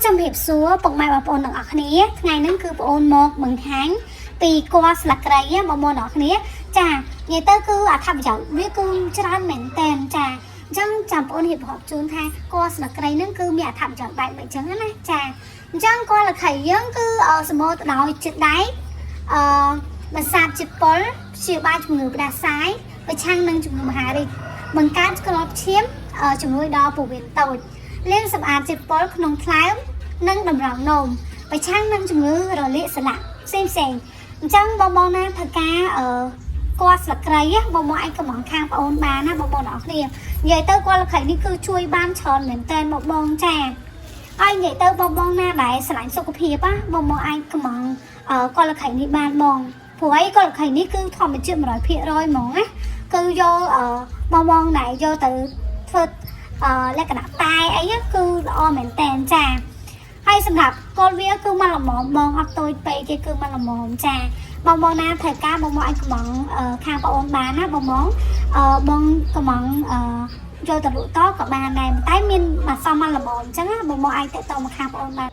ចំហៀបសួរពុកម៉ែបងប្អូនទាំងអស់គ្នាថ្ងៃនេះគឺបងអូនមកបង្ហាញពីគល់ស្លឹកគ្រៃបងប្អូនទាំងអស់គ្នាចានិយាយទៅគឺអត្ថប្រយោជន៍វាគឺច្រើនមែនតើចាអញ្ចឹងចាំបងអូនរៀបរាប់ជូនថាគល់ស្លឹកគ្រៃហ្នឹងគឺមានអត្ថប្រយោជន៍បែបម៉េចអញ្ចឹងណាចាអញ្ចឹងគល់ស្លឹកគ្រៃយើងគឺសម្បូរទៅដោយជាតិដែកបន្សាបជាតិពុលព្យាបាលជំងឺផ្ដាសាយប្រឆាំងនឹងជំងឺមហារីកបង្កើនស្គរឈាមជំនួយដល់ពោះវៀនតូចលាងសម្អាតជាតិពុលក្នុងថ្លើមនិងតម្រងនោមប្រឆាំងនឹងជំងឺរលាកសន្លាក់ផ្សេងអញ្ចឹងបងណាធ្វើការគល់ស្លឹកគ្រៃបងអាចកំងខាងបងអូនបានណាបងទាំងអស់គ្នានិយាយទៅគល់ស្លឹកគ្រៃនេះគឺជួយបានច្រើនមែនតើបងចាហើយនិយាយទៅបងណាដែលស្រឡាញ់សុខភាពបងអាចកំងគល់ស្លឹកគ្រៃនេះបានបងព្រោះអីគល់ស្លឹកគ្រៃនេះគឺធម្មជាតិ 100% ហ្មងណាគឺយកបងដែលយកទៅធ្វើលក្ខណៈតែអីគឺល្អមែនតើចាហើយសម្រាប់គល់វាគឺមកល្មមបងអត់តូចពេកទេគឺមកល្មមចាបងណាត្រូវការបងអាចកំងខាងបងអូនបានណាបងកំងយកទៅលក់តក៏បានដែរតែមានមកសមមកល្មមអញ្ចឹងបងអាចទៅតមកខាងបងអូនបាន